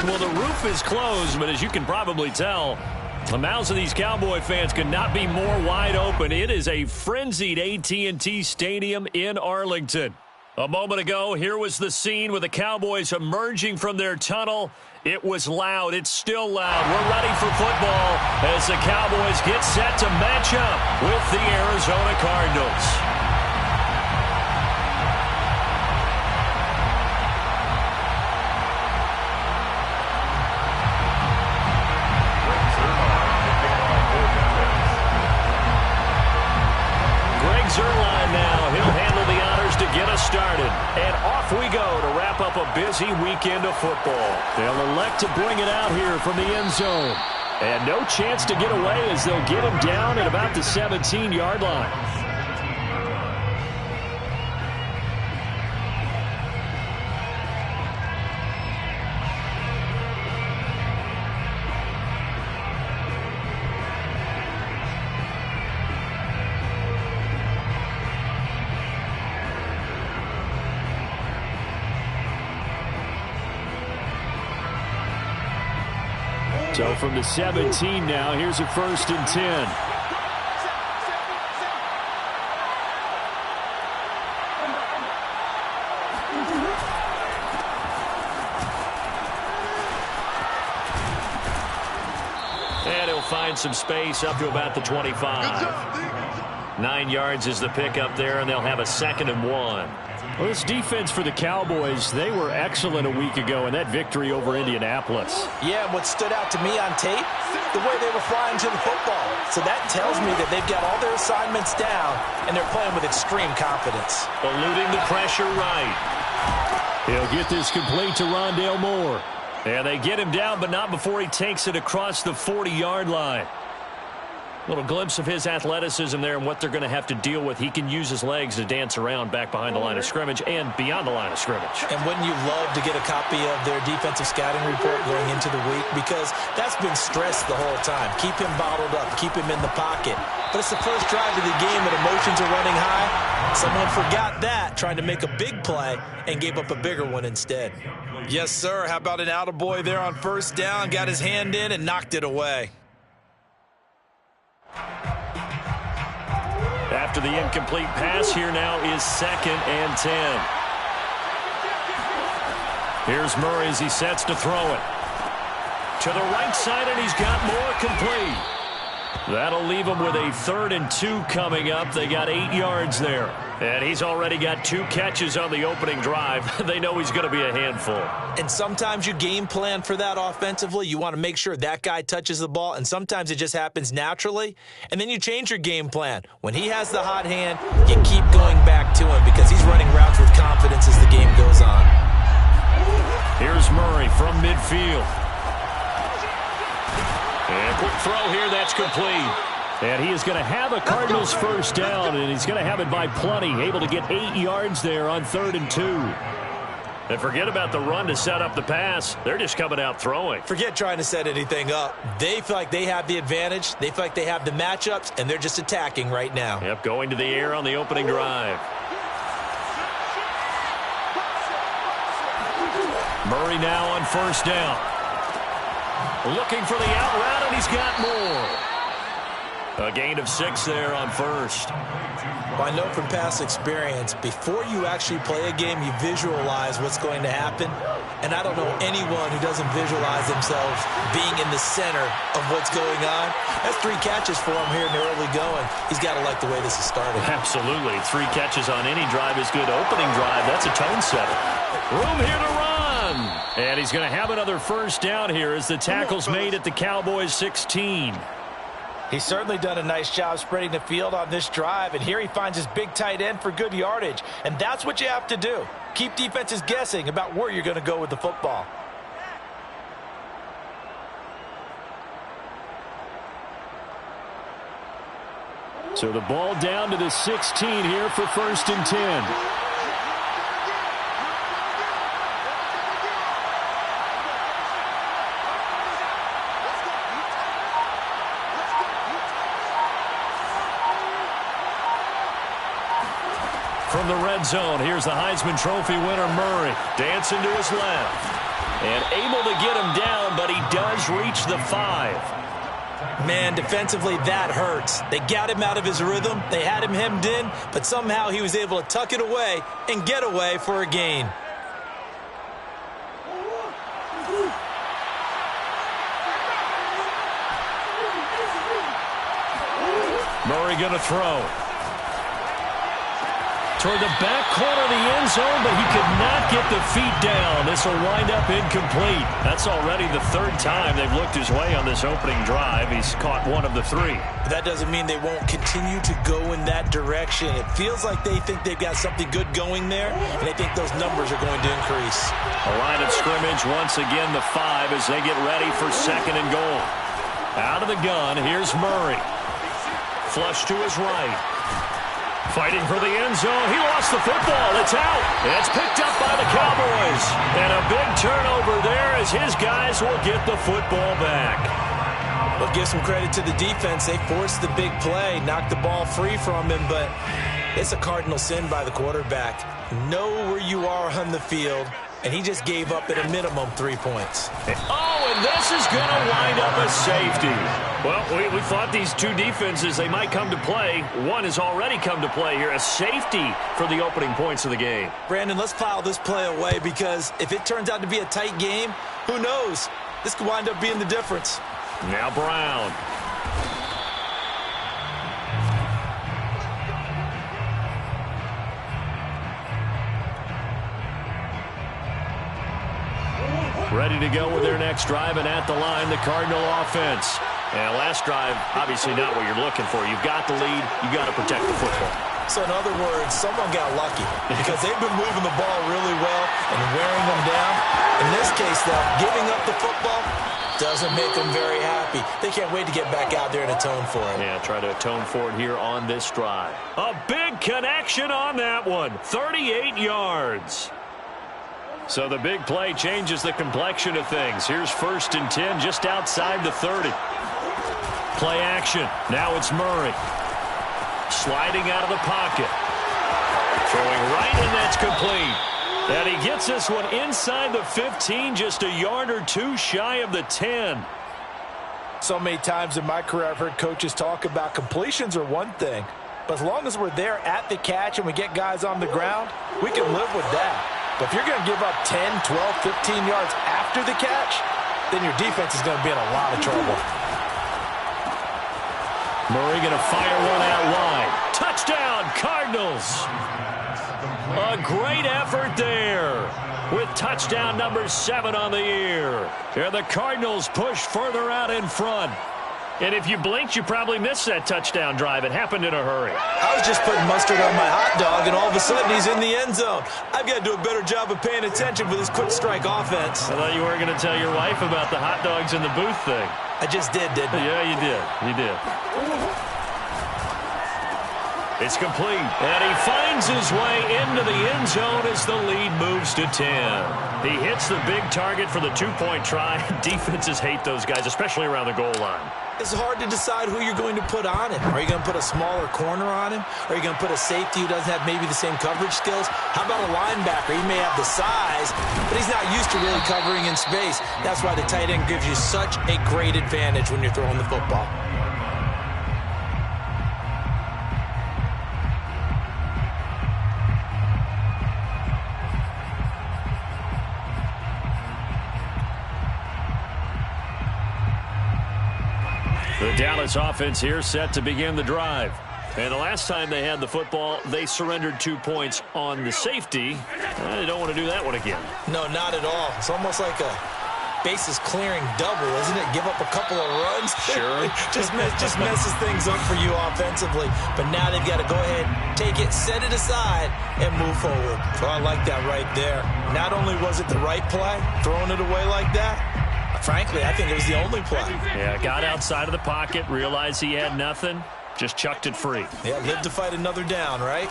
Well, the roof is closed, but as you can probably tell, the mouths of these Cowboy fans could not be more wide open. It is a frenzied AT&T Stadium in Arlington. A moment ago, here was the scene with the Cowboys emerging from their tunnel. It was loud. It's still loud. We're ready for football as the Cowboys get set to match up with the Arizona Cardinals. Zerline now. He'll handle the honors to get us started. And off we go to wrap up a busy weekend of football. They'll elect to bring it out here from the end zone. And no chance to get away as they'll get him down at about the 17-yard line. So from the 17 now, here's a 1st and 10. And he'll find some space up to about the 25. 9 yards is the pickup there, and they'll have a 2nd and 1. Well, this defense for the Cowboys, they were excellent a week ago in that victory over Indianapolis. Yeah, and what stood out to me on tape, the way they were flying to the football. So that tells me that they've got all their assignments down, and they're playing with extreme confidence. Eluding the pressure right. He'll get this complete to Rondale Moore. And they get him down, but not before he takes it across the 40-yard line. Little glimpse of his athleticism there and what they're going to have to deal with. He can use his legs to dance around back behind the line of scrimmage and beyond the line of scrimmage. And wouldn't you love to get a copy of their defensive scouting report going into the week? Because that's been stressed the whole time. Keep him bottled up. Keep him in the pocket. But it's the first drive of the game and emotions are running high. Someone forgot that, trying to make a big play and gave up a bigger one instead. Yes, sir. How about an attaboy there on 1st down? Got his hand in and knocked it away. After the incomplete pass, here now is 2nd and 10. Here's Murray as he sets to throw it. To the right side, and he's got more complete. That'll leave him with a 3rd and 2 coming up. They got 8 yards there. And he's already got 2 catches on the opening drive. They know he's going to be a handful. And sometimes you game plan for that offensively. You want to make sure that guy touches the ball, and sometimes it just happens naturally. And then you change your game plan. When he has the hot hand, you keep going back to him because he's running routes with confidence as the game goes on. Here's Murray from midfield. And quick throw here, that's complete. And he is going to have a Cardinals 1st down, and he's going to have it by plenty. Able to get 8 yards there on 3rd and 2. And forget about the run to set up the pass. They're just coming out throwing. Forget trying to set anything up. They feel like they have the advantage. They feel like they have the matchups, and they're just attacking right now. Yep, going to the air on the opening drive. Murray now on 1st down. Looking for the out route, and he's got more. A gain of 6 there on 1st. Well, I know from past experience, before you actually play a game, you visualize what's going to happen. And I don't know anyone who doesn't visualize themselves being in the center of what's going on. That's 3 catches for him here in the early going. He's got to like the way this is starting. Absolutely. 3 catches on any drive is good. Opening drive, that's a tone setter. Room here to run. And he's going to have another 1st down here as the tackle's made at the Cowboys 16. He's certainly done a nice job spreading the field on this drive, and here he finds his big tight end for good yardage. And that's what you have to do. Keep defenses guessing about where you're going to go with the football. So the ball down to the 16 here for 1st and 10. From the red zone, here's the Heisman Trophy winner, Murray. Dancing to his left. And able to get him down, but he does reach the 5. Man, defensively, that hurts. They got him out of his rhythm. They had him hemmed in, but somehow he was able to tuck it away and get away for a gain. Murray going to throw. Toward the back corner of the end zone, but he could not get the feet down. This will wind up incomplete. That's already the 3rd time they've looked his way on this opening drive. He's caught 1 of the 3. But that doesn't mean they won't continue to go in that direction. It feels like they think they've got something good going there, and they think those numbers are going to increase. A line of scrimmage, once again the 5 as they get ready for 2nd and goal. Out of the gun, here's Murray. Flush to his right. Fighting for the end zone. He lost the football. It's out. It's picked up by the Cowboys. And a big turnover there as his guys will get the football back. Well, give some credit to the defense. They forced the big play, knocked the ball free from him, but it's a cardinal sin by the quarterback. Know where you are on the field, and he just gave up at a minimum 3 points. Oh, and this is going to wind up a safety. Well, we thought these two defenses, they might come to play. One has already come to play here. A safety for the opening points of the game. Brandon, let's file this play away because if it turns out to be a tight game, who knows? This could wind up being the difference. Now Brown. Ready to go with their next drive, and at the line, the Cardinal offense. And last drive, obviously not what you're looking for. You've got the lead. You've got to protect the football. So in other words, someone got lucky because they've been moving the ball really well and wearing them down. In this case, though, giving up the football doesn't make them very happy. They can't wait to get back out there and atone for it. Yeah, try to atone for it here on this drive. A big connection on that one. 38 yards. So the big play changes the complexion of things. Here's 1st and 10 just outside the 30. Play action. Now it's Murray. Sliding out of the pocket. Throwing right, and that's complete. And he gets this one inside the 15, just a yard or two shy of the 10. So many times in my career I've heard coaches talk about completions are one thing. But as long as we're there at the catch and we get guys on the ground, we can live with that. But if you're going to give up 10, 12, 15 yards after the catch, then your defense is going to be in a lot of trouble. Murray going to fire one out wide. Touchdown, Cardinals. A great effort there with touchdown number 7 on the year. And the Cardinals push further out in front. And if you blinked, you probably missed that touchdown drive. It happened in a hurry. I was just putting mustard on my hot dog, and all of a sudden he's in the end zone. I've got to do a better job of paying attention for this quick strike offense. I thought you were going to tell your wife about the hot dogs in the booth thing. I just did, didn't I? Yeah, you did. You did. It's complete. And he finds his way into the end zone as the lead moves to 10. He hits the big target for the 2-point try. Defenses hate those guys, especially around the goal line. It's hard to decide who you're going to put on him. Are you going to put a smaller corner on him? Are you going to put a safety who doesn't have maybe the same coverage skills? How about a linebacker? He may have the size, but he's not used to really covering in space. That's why the tight end gives you such a great advantage when you're throwing the football. The Dallas offense here set to begin the drive. And the last time they had the football, they surrendered 2 points on the safety. They don't want to do that one again. No, not at all. It's almost like a bases clearing double, isn't it? Give up a couple of runs. Sure. just messes things up for you offensively. But now they've got to go ahead, take it, set it aside, and move forward. So I like that right there. Not only was it the right play, throwing it away like that, frankly, I think it was the only play. Yeah, got outside of the pocket, realized he had nothing, just chucked it free. Yeah, live to fight another down, right?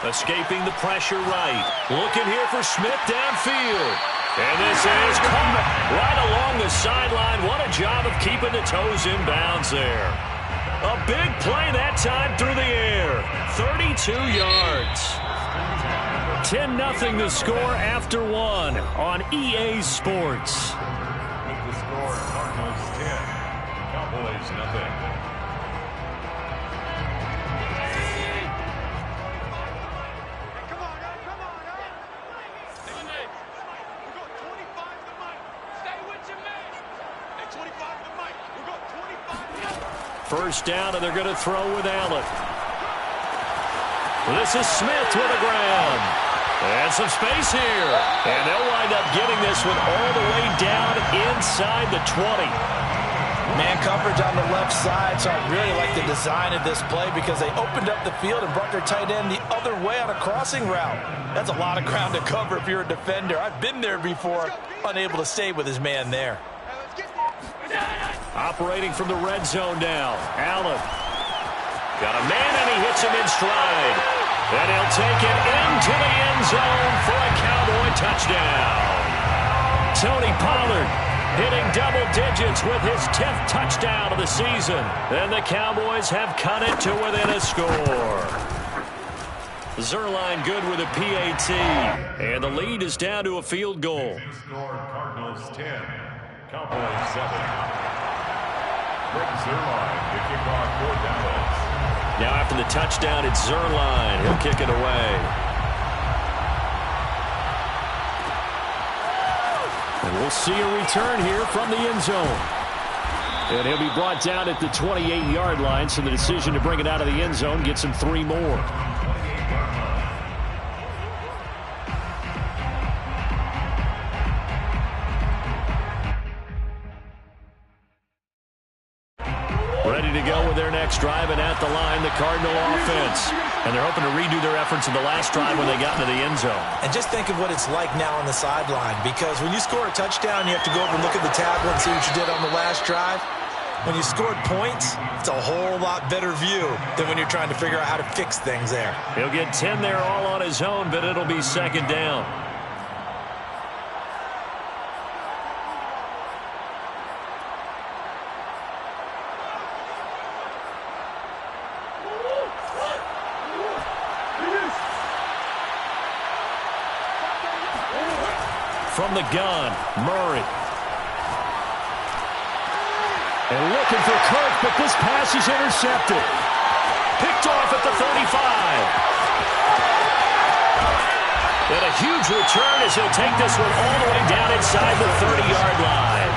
Escaping the pressure right. Looking here for Smith downfield. And this is caught right along the sideline. What a job of keeping the toes in bounds there. A big play that time through the air. 32 yards. 10-0 the score after one on EA Sports. With the score, Cardinals 10, Cowboys nothing. First down, and they're going to throw with Allen. This is Smith with the ground. And some space here. And they'll wind up getting this one all the way down inside the 20. Man coverage on the left side, so I really like the design of this play because they opened up the field and brought their tight end the other way on a crossing route. That's a lot of ground to cover if you're a defender. I've been there before, unable to stay with his man there. Operating from the red zone now. Allen. Got a man, and he hits him in stride. And he'll take it into the end zone for a Cowboy touchdown. Tony Pollard hitting double digits with his 10th touchdown of the season. And the Cowboys have cut it to within a score. Zerline good with a PAT. And the lead is down to a field goal. Score, Cardinals 10, Cowboys 7. Brings Zerline to kick off for Dallas. Now after the touchdown, it's Zerline. He'll kick it away. And we'll see a return here from the end zone. And he'll be brought down at the 28-yard line, so the decision to bring it out of the end zone gets him 3 more. Ready to go with their next drive, and at the line, the Cardinal offense. And they're hoping to redo their efforts in the last drive when they got into the end zone. And just think of what it's like now on the sideline, because when you score a touchdown, you have to go over and look at the tablet and see what you did on the last drive. When you scored points, it's a whole lot better view than when you're trying to figure out how to fix things there. He'll get 10 there all on his own, but it'll be second down. From the gun, Murray. And looking for Kirk, but this pass is intercepted. Picked off at the 35. And a huge return as he'll take this one all the way down inside the 30-yard line.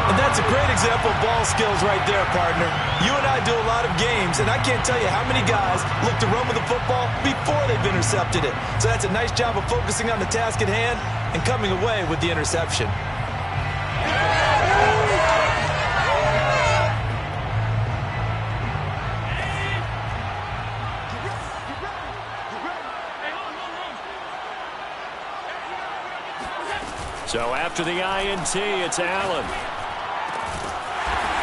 And that's a great example of ball skills right there, partner. You and I do a lot of games, and I can't tell you how many guys look to run with the football before they've intercepted it. So that's a nice job of focusing on the task at hand and coming away with the interception. So after the INT, it's Allen.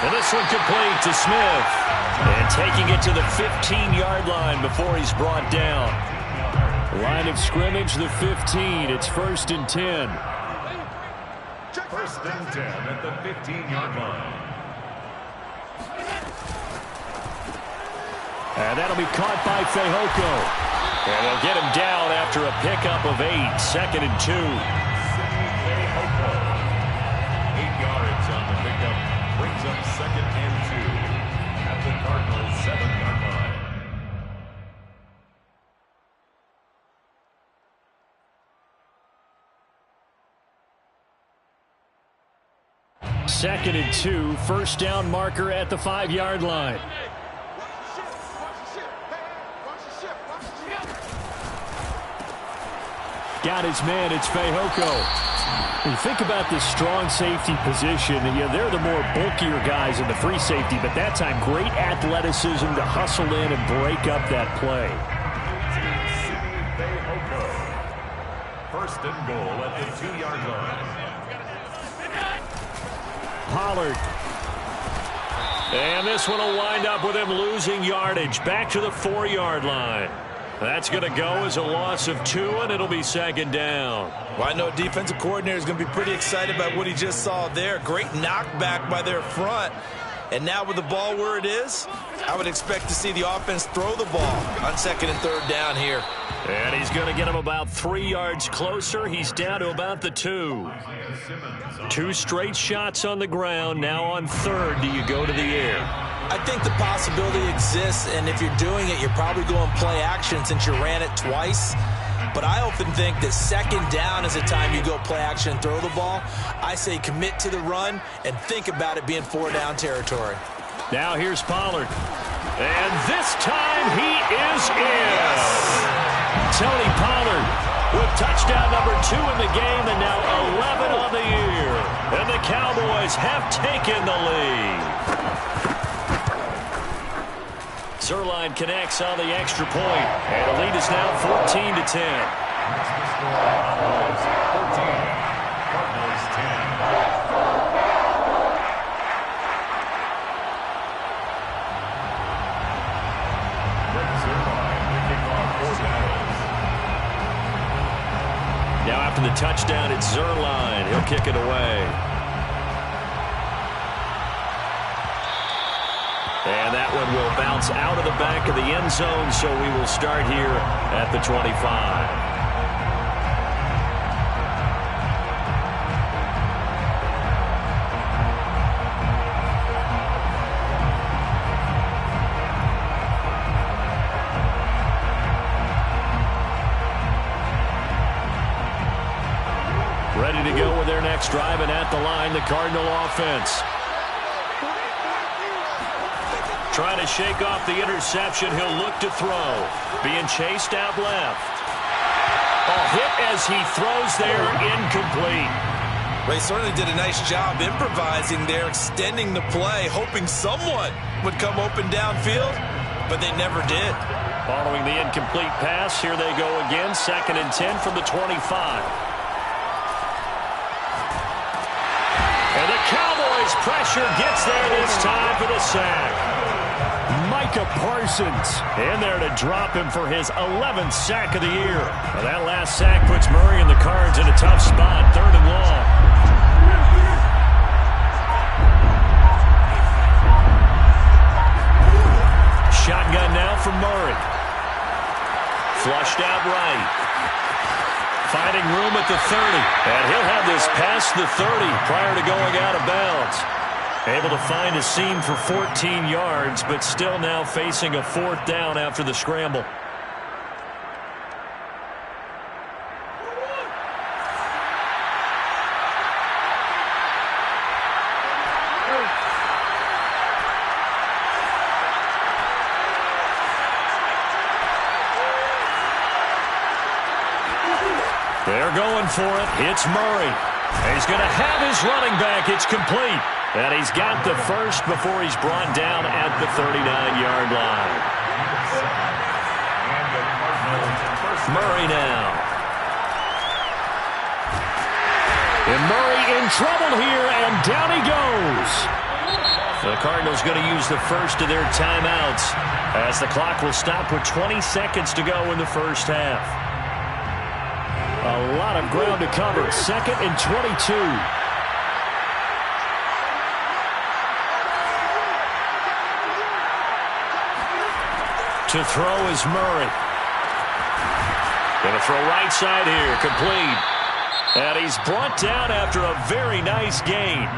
And this one complete to Smith. And taking it to the 15-yard line before he's brought down. Line of scrimmage, the 15. It's 1st and 10. 1st and 10 at the 15-yard line. And that'll be caught by Fehoko. And they'll get him down after a pickup of 8. 2nd and 2. 8 yards on the pickup. Brings up 2nd and 2 at the Cardinals' 7-yard line. Second and 2, 1st down marker at the 5-yard line. Got his man, it's Fehoko. When you think about this strong safety position, they're the more bulkier guys in the free safety, but that time great athleticism to hustle in and break up that play. Fehoko. 1st and goal at the 2-yard line. Pollard. And this one will wind up with him losing yardage back to the 4-yard line. That's going to go as a loss of 2, and it'll be 2nd down. Well, I know a defensive coordinator is going to be pretty excited about what he just saw there. Great knockback by their front. And now with the ball where it is, I would expect to see the offense throw the ball on 2nd and 3rd down here. And he's going to get him about 3 yards closer. He's down to about the 2. 2 straight shots on the ground. Now on 3rd, do you go to the air? I think the possibility exists, and if you're doing it, you're probably going play action since you ran it twice. But I often think that 2nd down is the time you go play action and throw the ball. I say commit to the run and think about it being 4-down territory. Now here's Pollard. And this time he is in. Yes. Tony Pollard with touchdown number 2 in the game and now 11 on the year. And the Cowboys have taken the lead. Zerline connects on the extra point, and the lead is now 14-10. Cardinals 14, Cardinals 10. Now after the touchdown, it's Zerline. He'll kick it away. And that one will bounce out of the back of the end zone, so we will start here at the 25. Ready to go with their next drive, and at the line, the Cardinal offense. Trying to shake off the interception. He'll look to throw. Being chased out left. A hit as he throws there, incomplete. Ray certainly did a nice job improvising there, extending the play, hoping someone would come open downfield, but they never did. Following the incomplete pass, here they go again. 2nd and 10 from the 25. And the Cowboys pressure gets there this time for the sack. Micah Parsons in there to drop him for his 11th sack of the year. Well, that last sack puts Murray and the Cards in a tough spot. 3rd and long. Shotgun now from Murray. Flushed out right. Finding room at the 30. And he'll have this past the 30 prior to going out of bounds. Able to find a seam for 14 yards, but still now facing a 4th down after the scramble. They're going for it. It's Murray. He's going to have his running back. It's complete. And he's got the first before he's brought down at the 39-yard line. Murray now. And Murray in trouble here, and down he goes. The Cardinals going to use the first of their timeouts as the clock will stop with 20 seconds to go in the first half. A lot of ground to cover. 2nd and 22. To throw is Murray. Going to throw right side here. Complete. And he's brought down after a very nice gain.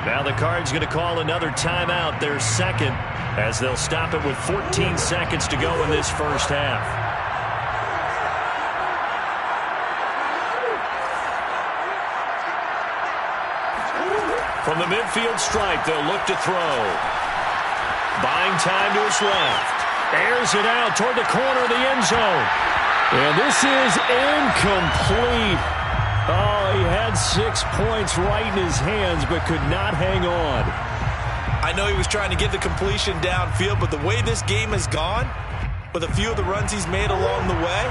Now the Cards going to call another timeout, their 2nd, as they'll stop it with 14 seconds to go in this first half. From the midfield stripe, they'll look to throw. Buying time to his left. Airs it out toward the corner of the end zone. And this is incomplete. Oh, he had 6 points right in his hands, but could not hang on. I know he was trying to get the completion downfield, but the way this game has gone, with a few of the runs he's made along the way,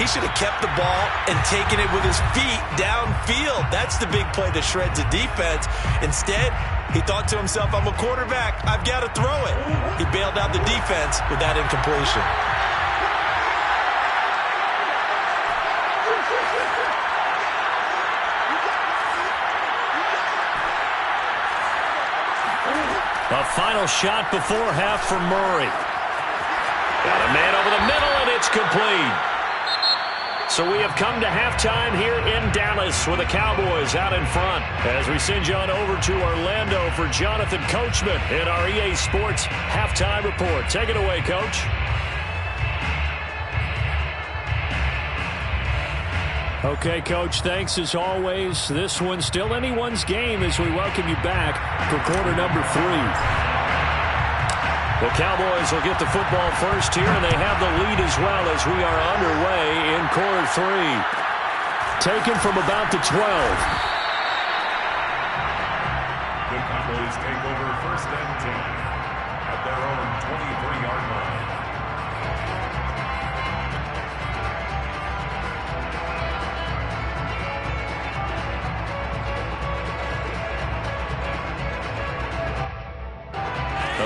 he should have kept the ball and taken it with his feet downfield. That's the big play that shreds the defense. Instead, he thought to himself, I'm a quarterback. I've got to throw it. He bailed out the defense with that incompletion. A final shot before half for Murray. Got a man over the middle, and it's complete. So we have come to halftime here in Dallas with the Cowboys out in front. As we send you on over to Orlando for Jonathan Coachman in our EA Sports halftime report. Take it away, Coach. Okay, Coach, thanks as always. This one's still anyone's game as we welcome you back for quarter number 3. The Cowboys will get the football first here, and they have the lead as well as we are underway in quarter 3. Taken from about the 12. The Cowboys take over first and 10 at their own 23-yard line.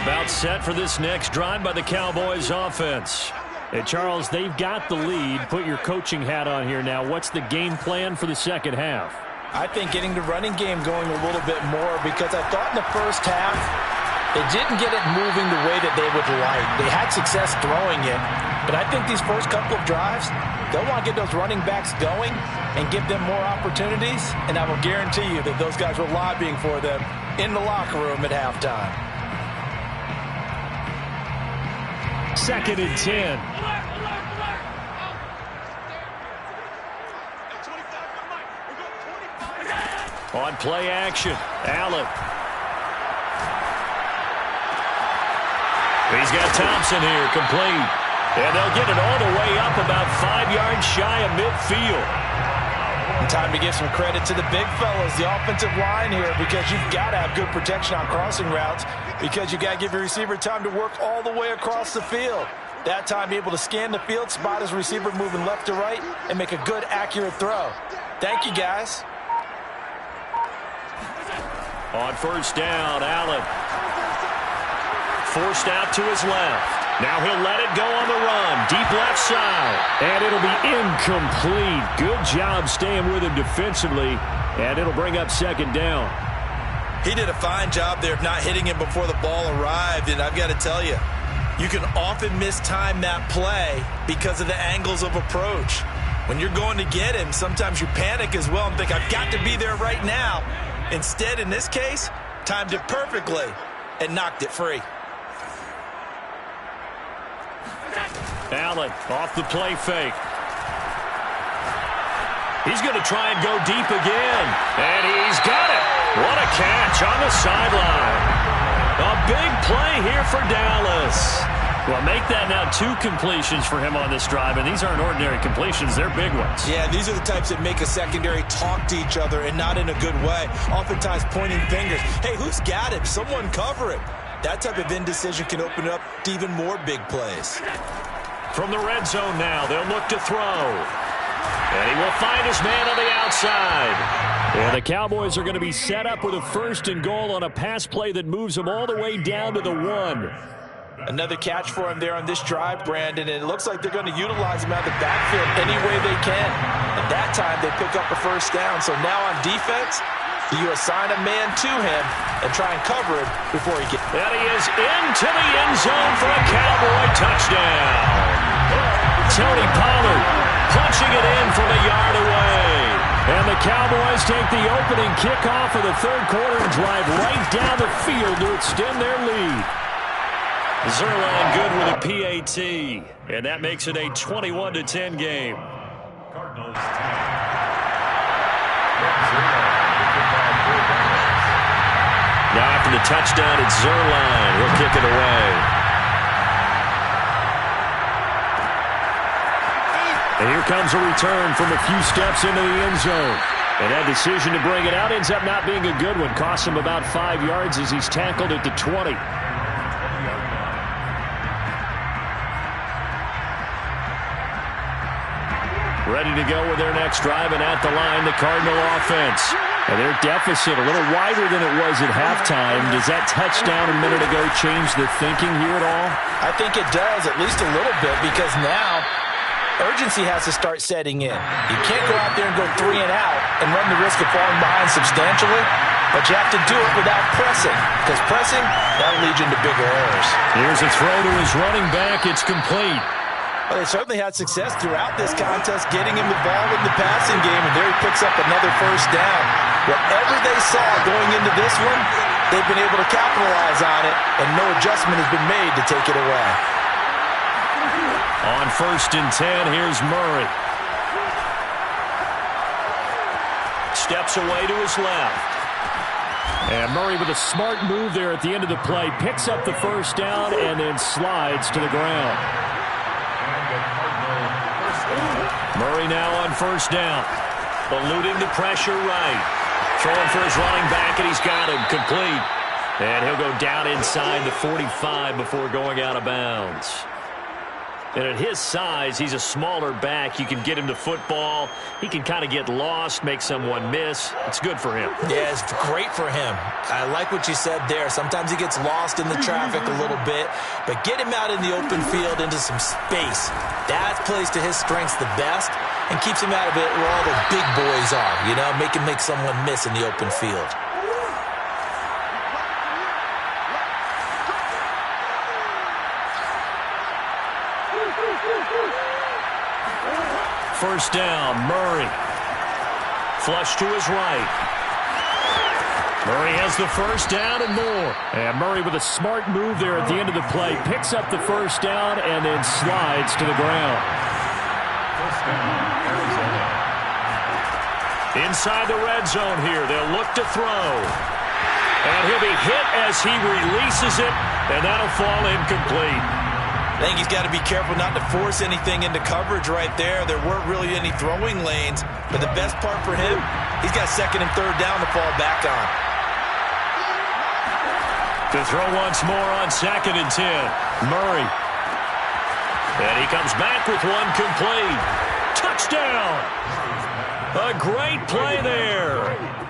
About set for this next drive by the Cowboys offense. And Charles, they've got the lead. Put your coaching hat on here now. What's the game plan for the second half? I think getting the running game going a little bit more, because I thought in the first half they didn't get it moving the way that they would like. They had success throwing it, but I think these first couple of drives, they'll want to get those running backs going and give them more opportunities, and I will guarantee you that those guys were lobbying for them in the locker room at halftime. 2nd and 10. On play action, Allen. He's got Thompson here, complete. And they'll get it all the way up about 5 yards shy of midfield. Time to give some credit to the big fellas, the offensive line here, because you've got to have good protection on crossing routes, because you've got to give your receiver time to work all the way across the field. That time, be able to scan the field, spot his receiver moving left to right, and make a good, accurate throw. Thank you, guys. On first down, Allen. Forced out to his left. Now he'll let it go on the run. Deep left side. And it'll be incomplete. Good job staying with him defensively. And it'll bring up second down. He did a fine job there of not hitting him before the ball arrived. And I've got to tell you, you can often mistime that play because of the angles of approach. When you're going to get him, sometimes you panic as well and think, I've got to be there right now. Instead, in this case, timed it perfectly and knocked it free. Allen off the play fake. He's going to try and go deep again. And he's got it. What a catch on the sideline. A big play here for Dallas. Well, make that now 2 completions for him on this drive, and these aren't ordinary completions. They're big ones. Yeah, these are the types that make a secondary talk to each other, and not in a good way. Oftentimes pointing fingers. Hey, who's got it? Someone cover it. That type of indecision can open up to even more big plays. From the red zone now, they'll look to throw. And he will find his man on the outside. And the Cowboys are going to be set up with a 1st and goal on a pass play that moves them all the way down to the 1. Another catch for him there on this drive, Brandon, and it looks like they're going to utilize him out of the backfield any way they can. And that time they pick up a first down. So now on defense, you assign a man to him and try and cover him before he gets. And he is into the end zone for a Cowboy touchdown. Tony Pollard punching it in from a yard away. And the Cowboys take the opening kickoff of the 3rd quarter and drive right down the field to extend their lead. Zerline good with a PAT, and that makes it a 21-10 game. Cardinals 10. Now after the touchdown, it's Zerline. He'll kick it away. And here comes a return from a few steps into the end zone. And that decision to bring it out ends up not being a good one. Costs him about 5 yards as he's tackled at the 20. Ready to go with their next drive, and at the line, the Cardinal offense. And their deficit a little wider than it was at halftime. Does that touchdown a minute ago change the thinking here at all? I think it does, at least a little bit, because now urgency has to start setting in. You can't go out there and go 3 and out and run the risk of falling behind substantially, but you have to do it without pressing, because pressing, that'll lead you into bigger errors. Here's a throw to his running back. It's complete. Well, they certainly had success throughout this contest, getting him the ball in the passing game, and there he picks up another first down. Whatever they saw going into this one, they've been able to capitalize on it, and no adjustment has been made to take it away. On 1st and 10, here's Murray. Steps away to his left. And Murray with a smart move there at the end of the play, picks up the first down and then slides to the ground. Murray now on 1st down. Eluding the pressure right. Throwing for his running back, and he's got him complete. And he'll go down inside the 45 before going out of bounds. And at his size, he's a smaller back. You can get him to football. He can kind of get lost, make someone miss. It's good for him. Yeah, it's great for him. I like what you said there. Sometimes he gets lost in the traffic a little bit, but get him out in the open field into some space. That plays to his strengths the best and keeps him out of it where all the big boys are, you know, make him make someone miss in the open field. First down, Murray. Flush to his right. Murray has the first down and more. And Murray with a smart move there at the end of the play. Picks up the first down and then slides to the ground. First down, Arizona. Inside the red zone here. They'll look to throw. And he'll be hit as he releases it. And that'll fall incomplete. I think he's got to be careful not to force anything into coverage right there. There weren't really any throwing lanes, but the best part for him, he's got 2nd and 3rd down to fall back on. To throw once more on 2nd and 10. Murray. And he comes back with one complete. Touchdown! A great play there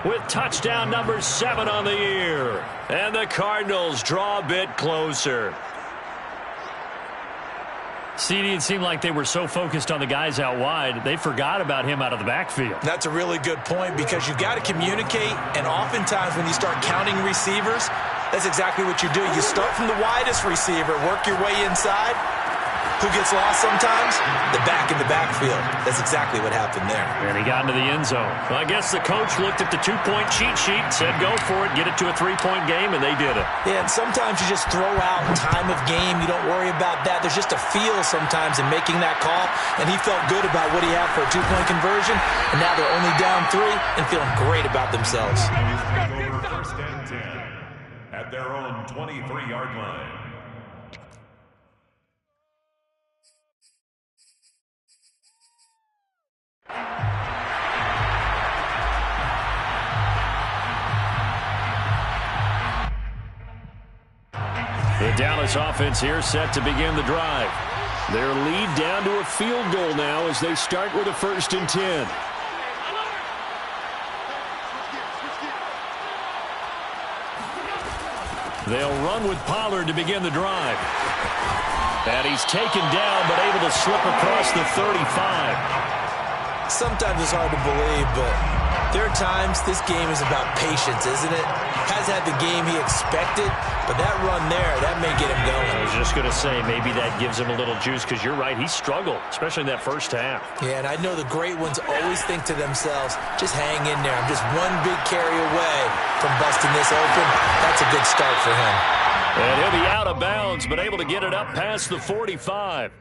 with touchdown number 7 on the year. And the Cardinals draw a bit closer. CD, it seemed like they were so focused on the guys out wide, they forgot about him out of the backfield. That's a really good point because you've got to communicate, and oftentimes when you start counting receivers, that's exactly what you do. You start from the widest receiver, work your way inside. Who gets lost sometimes? The back in the backfield. That's exactly what happened there. And he got into the end zone. Well, I guess the coach looked at the 2-point cheat sheet, said go for it, get it to a 3-point game, and they did it. Yeah, and sometimes you just throw out time of game. You don't worry about that. There's just a feel sometimes in making that call, and he felt good about what he had for a 2-point conversion, and now they're only down 3 and feeling great about themselves. First and 10 at their own 23-yard line. The Dallas offense here set to begin the drive. Their lead down to a field goal now as they start with a 1st and 10. They'll run with Pollard to begin the drive. And he's taken down but able to slip across the 35. Sometimes it's hard to believe, but there are times this game is about patience, isn't it? Has had the game he expected, but that run there, that may get him going. I was just going to say, maybe that gives him a little juice because you're right, he struggled, especially in that first half. Yeah, and I know the great ones always think to themselves, just hang in there. I'm just one big carry away from busting this open. That's a good start for him. And he'll be out of bounds, but able to get it up past the 45.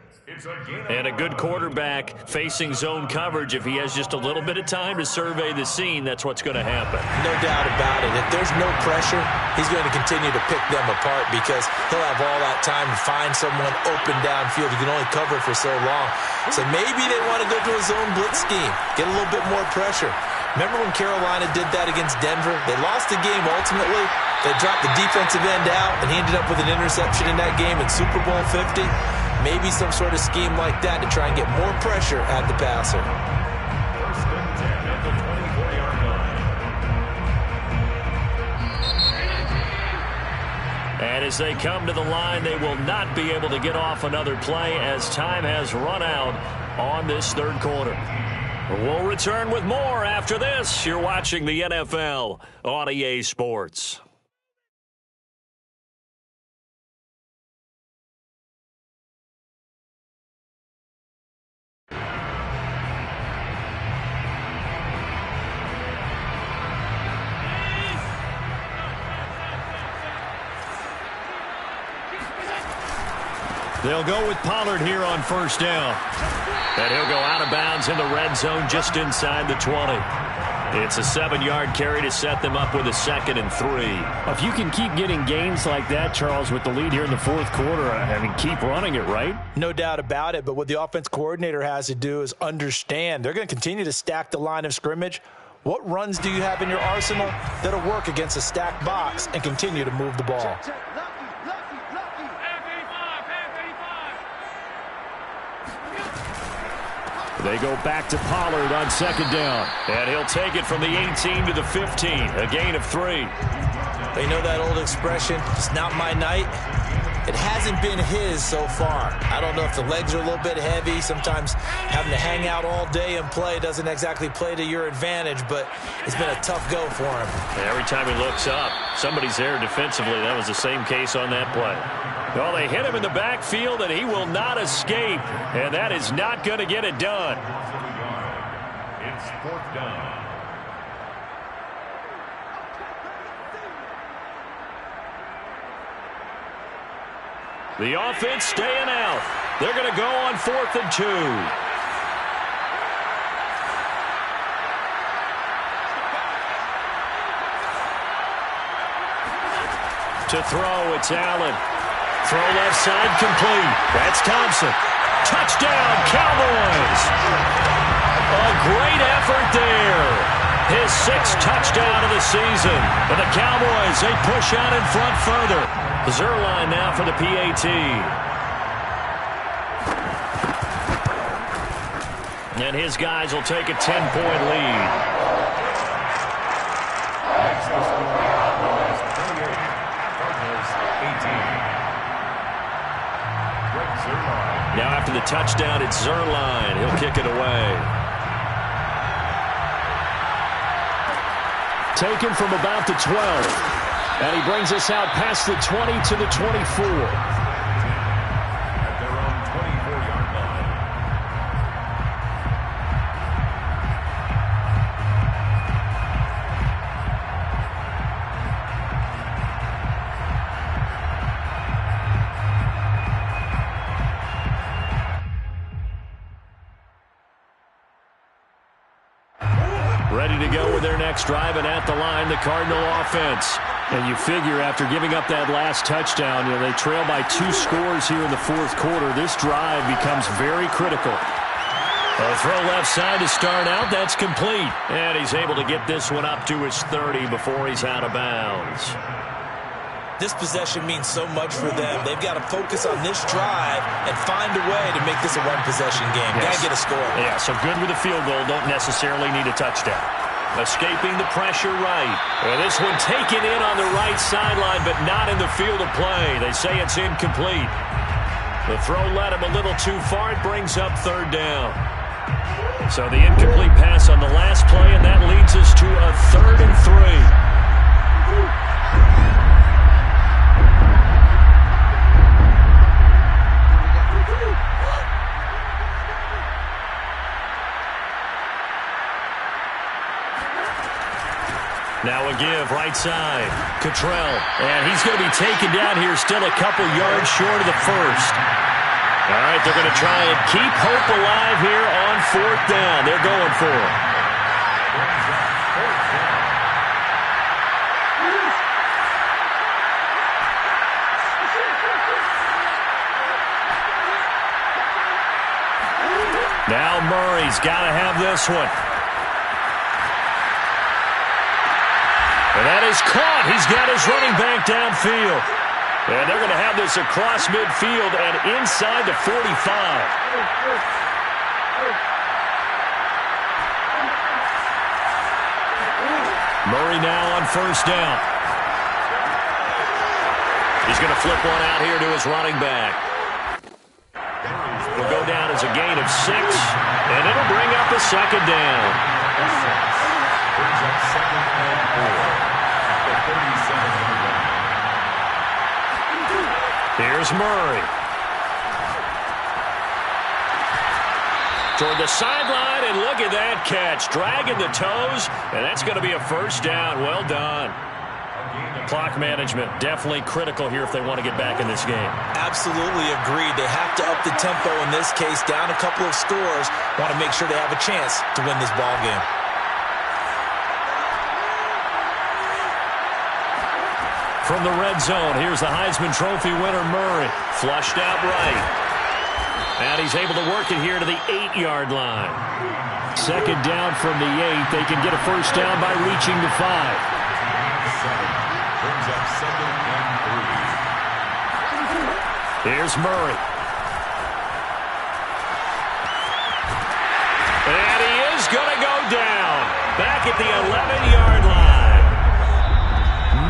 And a good quarterback facing zone coverage. If he has just a little bit of time to survey the scene, that's what's going to happen. No doubt about it. If there's no pressure, he's going to continue to pick them apart because he'll have all that time to find someone open downfield. You can only cover for so long. So maybe they want to go to a zone blitz scheme, get a little bit more pressure. Remember when Carolina did that against Denver? They lost the game ultimately. They dropped the defensive end out, and he ended up with an interception in that game in Super Bowl 50. Maybe some sort of scheme like that to try and get more pressure at the passer. First and 10 at the 24-yard line. And as they come to the line, they will not be able to get off another play as time has run out on this 3rd quarter. We'll return with more after this. You're watching the NFL on EA Sports. They'll go with Pollard here on first down. And he'll go out of bounds in the red zone just inside the 20. It's a 7-yard carry to set them up with a 2nd and 3. If you can keep getting gains like that, Charles, with the lead here in the fourth quarter, I mean, keep running it, right? No doubt about it, but what the offense coordinator has to do is understand they're going to continue to stack the line of scrimmage. What runs do you have in your arsenal that'll work against a stacked box and continue to move the ball? They go back to Pollard on 2nd down. And he'll take it from the 18 to the 15. A gain of 3. They know that old expression, it's not my night. It hasn't been his so far. I don't know if the legs are a little bit heavy. Sometimes having to hang out all day and play doesn't exactly play to your advantage, but it's been a tough go for him. Every time he looks up, somebody's there defensively. That was the same case on that play. Well, they hit him in the backfield, and he will not escape. And that is not going to get it done. It's 4th down. The offense staying out. They're going to go on 4th and 2. To throw, it's Allen. Throw left side complete. That's Thompson. Touchdown, Cowboys. A great effort there. His 6th touchdown of the season. And the Cowboys, they push out in front further. Zerline now for the PAT. And his guys will take a 10-point lead. Next to score, Cowboys 28, Cardinals 18. Greg Zerline. Now after the touchdown, it's Zerline. He'll kick it away. Taken from about the 12. And he brings us out past the 20 to the 24. At their own 24-yard line. Ready to go with their next drive, and at the line, the Cardinal offense. And you figure after giving up that last touchdown, they trail by 2 scores here in the fourth quarter. This drive becomes very critical. A throw left side to start out. That's complete. And he's able to get this one up to his 30 before he's out of bounds. This possession means so much for them. They've got to focus on this drive and find a way to make this a one-possession game. Yes. Got to get a score. Yeah, so good with a field goal. Don't necessarily need a touchdown. Escaping the pressure right. Well, this one taken in on the right sideline, but not in the field of play. They say it's incomplete. The throw led him a little too far. It brings up 3rd down. So the incomplete pass on the last play, and that leads us to a 3rd and 3. Now a give, right side. Cottrell, and he's going to be taken down here, still a couple yards short of the first. All right, they're going to try and keep hope alive here on 4th down. They're going for it. Now Murray's got to have this one. And that is caught. He's got his running back downfield. And they're going to have this across midfield and inside the 45. Murray now on 1st down. He's going to flip one out here to his running back. Will go down as a gain of 6, and it'll bring up a 2nd down. Brings up 2nd and 4. The 37-yard line. Here's Murray. Toward the sideline, and look at that catch. Dragging the toes, and that's going to be a 1st down. Well done. Clock management, definitely critical here if they want to get back in this game. Absolutely agreed. They have to up the tempo in this case, down a couple of scores. Want to make sure they have a chance to win this ball game. From the red zone, here's the Heisman Trophy winner, Murray. Flushed out right. And he's able to work it here to the 8-yard line. Second down from the 8. They can get a first down by reaching the 5. Brings up 2nd and 3. Here's Murray. And he is going to go down. Back at the 11-yard line.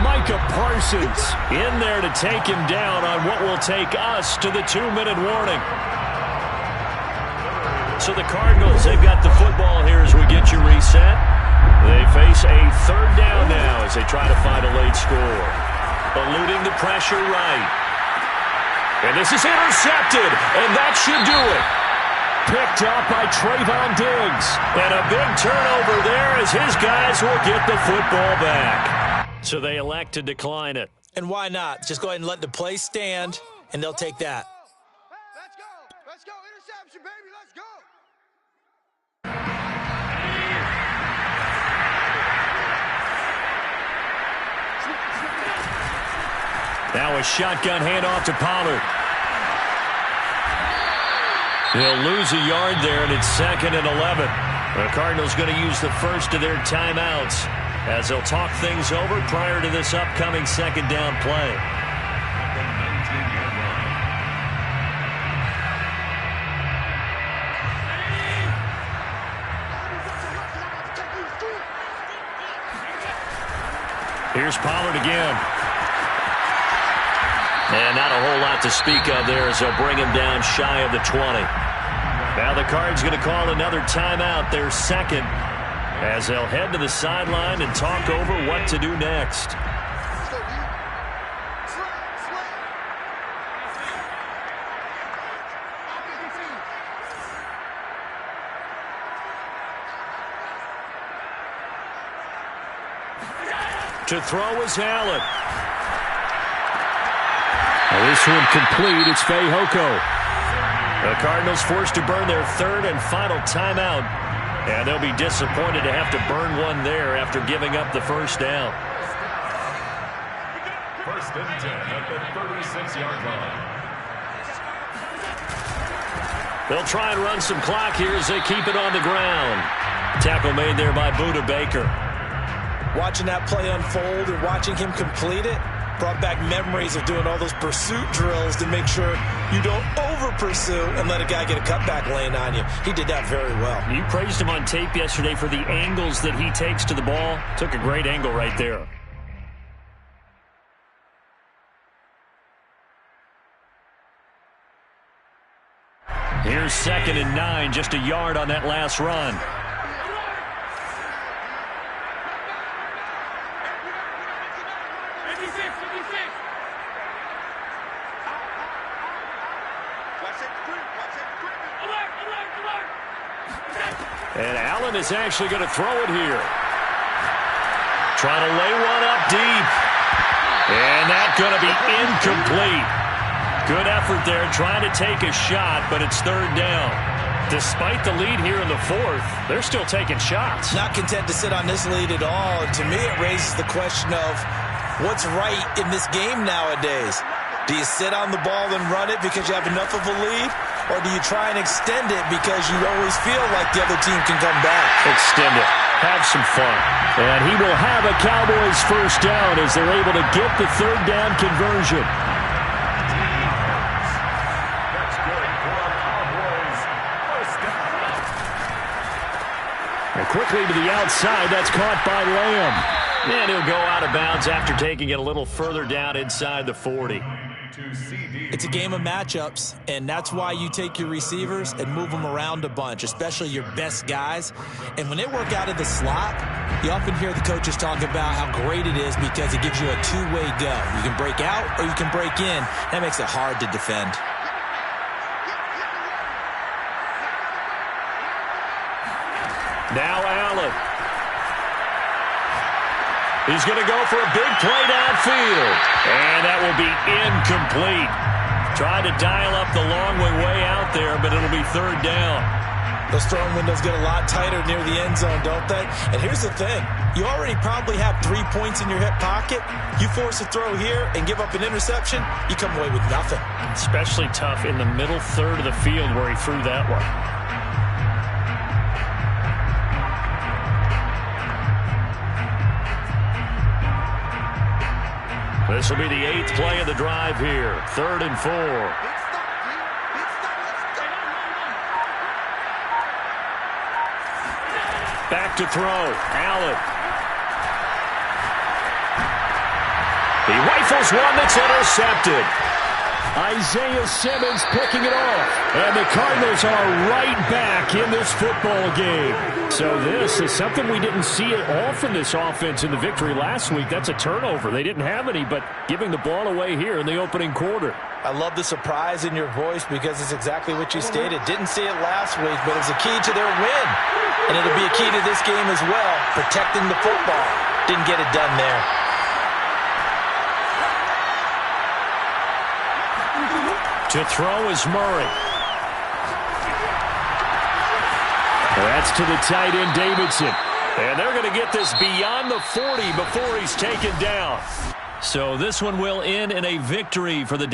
Micah Parsons in there to take him down on what will take us to the 2-minute warning. So the Cardinals, they've got the football here as we get you reset. They face a third down now as they try to find a late score. Eluding the pressure right. And this is intercepted, and that should do it. Picked up by Trayvon Diggs. And a big turnover there as his guys will get the football back. So they elect to decline it. And why not? Just go ahead and let the play stand, and they'll take that. Let's go. Let's go. Interception, baby. Let's go. Now a shotgun handoff to Pollard. They'll lose a yard there, and it's 2nd and 11. The Cardinals going to use the first of their timeouts as they'll talk things over prior to this upcoming second down play. Here's Pollard again. And not a whole lot to speak of there as they'll bring him down shy of the 20. Now the Cards going to call another timeout, their second, as they'll head to the sideline and talk over what to do next. To throw is Allen. This one complete. It's Fehoko. The Cardinals forced to burn their third and final timeout. And they'll be disappointed to have to burn one there after giving up the first down. 1st and 10 at the 36-yard line. They'll try and run some clock here as they keep it on the ground. Tackle made there by Buda Baker. Watching that play unfold and watching him complete it brought back memories of doing all those pursuit drills to make sure you don't over-pursue and let a guy get a cutback lane on you. He did that very well. You praised him on tape yesterday for the angles that he takes to the ball. Took a great angle right there. Here's 2nd and 9, just a yard on that last run. And Allen is actually going to throw it here. Trying to lay one up deep. And that's going to be incomplete. Good effort there trying to take a shot, but it's third down. Despite the lead here in the fourth, they're still taking shots. Not content to sit on this lead at all. And to me, it raises the question of what's right in this game nowadays. Do you sit on the ball and run it because you have enough of a lead? Or do you try and extend it because you always feel like the other team can come back? Extend it. Have some fun. And he will have a Cowboys first down as they're able to get the third down conversion. That's good for a Cowboys first down. And quickly to the outside. That's caught by Lamb. And he'll go out of bounds after taking it a little further down inside the 40. It's a game of matchups, and that's why you take your receivers and move them around a bunch, especially your best guys. And when they work out of the slot, you often hear the coaches talk about how great it is because it gives you a two-way go. You can break out or you can break in. That makes it hard to defend. Now Allen. He's going to go for a big play downfield. And that will be incomplete. Tried to dial up the long way out there, but it'll be third down. Those throwing windows get a lot tighter near the end zone, don't they? And here's the thing. You already probably have 3 points in your hip pocket. You force a throw here and give up an interception, you come away with nothing. Especially tough in the middle third of the field where he threw that one. This will be the 8th play of the drive here. 3rd and 4. Back to throw. Allen. He rifles one that's intercepted. Isaiah Simmons picking it off. And the Cardinals are right back in this football game. So this is something we didn't see it often, this offense in the victory last week. That's a turnover. They didn't have any, but giving the ball away here in the opening quarter. I love the surprise in your voice because it's exactly what you stated. Didn't see it last week, but it was a key to their win. And it'll be a key to this game as well, protecting the football. Didn't get it done there. To throw is Murray. That's to the tight end, Davidson. And they're going to get this beyond the 40 before he's taken down. So this one will end in a victory for the